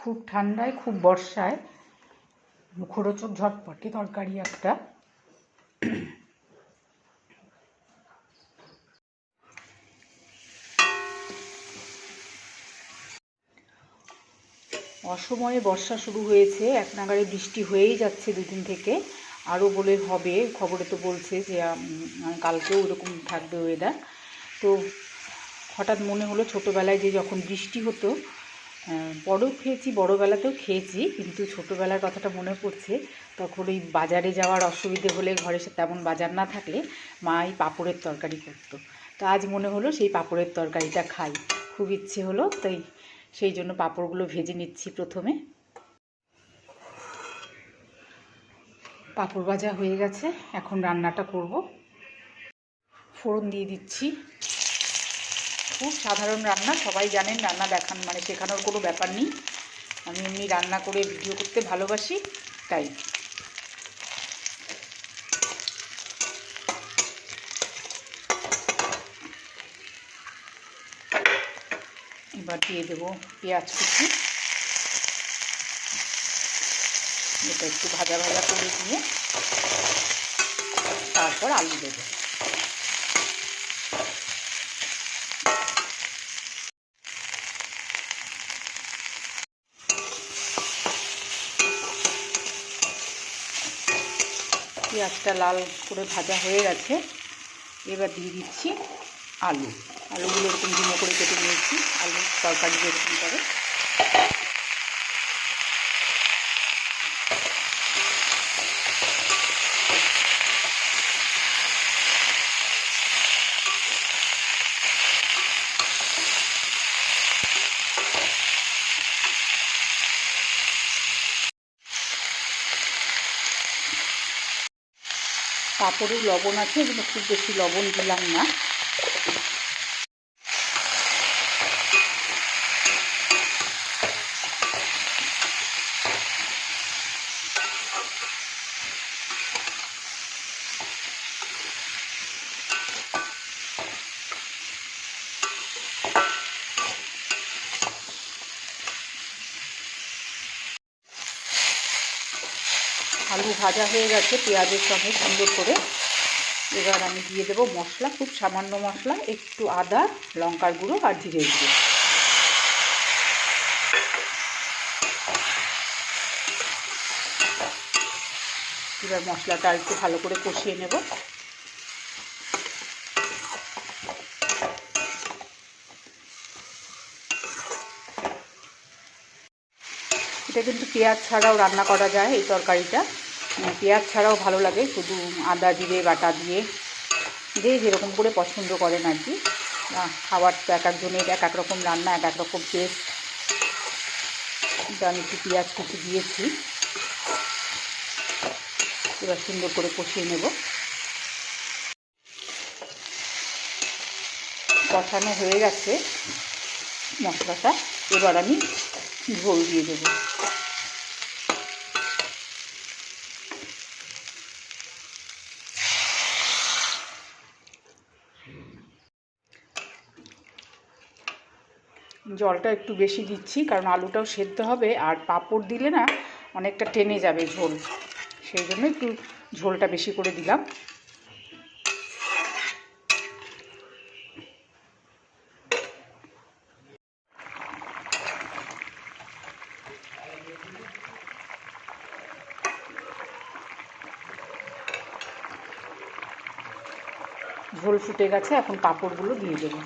খুব ঠান্ডায় খুব বর্ষায় মুখরোচক ঝটপটে তরকারি একটা। অসময়ে বর্ষা শুরু হয়েছে, এক নাগাড়ে বৃষ্টি হয়েই যাচ্ছে দুদিন থেকে, আরও বলে হবে, খবরে তো বলছে যে কালকেও এরকম থাকবে ওয়েদার। তো হঠাৎ মনে হলো ছোটোবেলায় যে যখন বৃষ্টি হতো, বড়ও খেয়েছি, বড়োবেলাতেও খেয়েছি, কিন্তু ছোটোবেলার কথাটা মনে পড়ছে। তখন ওই বাজারে যাওয়ার অসুবিধে হলে, ঘরে তেমন বাজার না থাকলে মা এই পাঁপড়ের তরকারি করতো। তো আজ মনে হলো সেই পাঁপড়ের তরকারিটা খাই, খুব ইচ্ছে হলো, তাই সেই জন্য পাঁপড়গুলো ভেজে নিচ্ছি প্রথমে। পাঁপড় ভাজা হয়ে গেছে, এখন রান্নাটা করব। ফোড়ন দিয়ে দিচ্ছি। খুব সাধারণ রান্না, সবাই জানেন, রান্না দেখান মানে শেখানোর কোনো ব্যাপার নেই। আমি এমনি রান্না করে ভিডিও করতে ভালোবাসি, তাই। এবার দিয়ে দেবো পেঁয়াজ কুচি। এটা একটু ভাজা ভাজা করে দিয়ে তারপর আলু দেবো। পেঁয়াজটা লাল করে ভাজা হয়ে গেছে, এবার দিয়ে দিচ্ছি আলুগুলো এরকম ডুমো করে কেটে নিয়েছি, আলু তরকারি যেরকম করে। পাঁপড়ে লবণ আছে, এগুলো খুব বেশি লবণ দিলাম না। আলু ভাজা হয়ে গেছে পেঁয়াজের সঙ্গে সুন্দর করে। এবার আমি দিয়ে দেবো মশলা, খুব সামান্য মশলা, একটু আদা, লঙ্কার গুঁড়ো আর জিরের গুঁড়ো। এবার মশলাটা একটু ভালো করে কষিয়ে নেব। এটা কিন্তু পেঁয়াজ ছাড়াও রান্না করা যায় এই তরকারিটা, পেঁয়াজ ছাড়াও ভালো লাগে, শুধু আদা জিরে বাটা দিয়ে, যে যেরকম করে পছন্দ করেন আর কি। খাবার তো এক একজনের এক এক রকম রান্না, এক এক রকম টেস্ট। আমি একটু পেঁয়াজ কুচি দিয়েছি, এবার সুন্দর করে কষিয়ে নেব। কষানো হয়ে গেছে মশলাটা, এবার আমি ঝোল দিয়ে দেব। জলটা একটু বেশি দিচ্ছি, কারণ আলুটাও সেদ্ধ হবে, আর পাঁপড় দিলে না অনেকটা টেনে যাবে ঝোল, সেই জন্য একটু ঝোলটা বেশি করে দিলাম। ঝোল ফুটে গেছে, এখন পাঁপড়গুলো দিয়ে দেবো।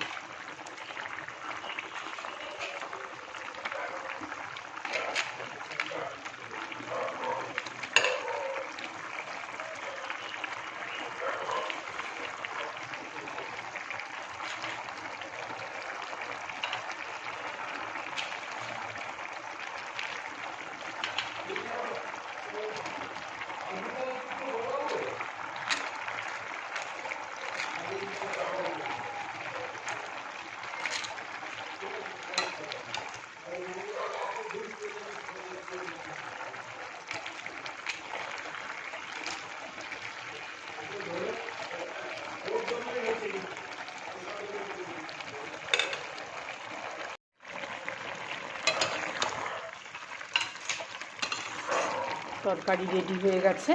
তরকারি রেডি হয়ে গেছে,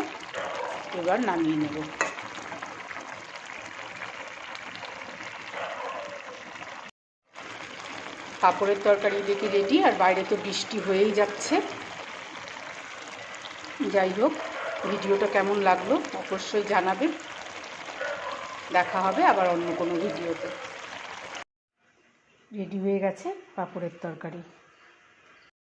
এবার নামিয়ে নেব। পাঁপড়ের তরকারি দেখি রেডি, আর বাইরে তো বৃষ্টি হয়েই যাচ্ছে। যাই হোক, ভিডিওটা কেমন লাগলো অবশ্যই জানাবে। দেখা হবে আবার অন্য কোনো ভিডিওতে। রেডি হয়ে গেছে পাঁপড়ের তরকারি।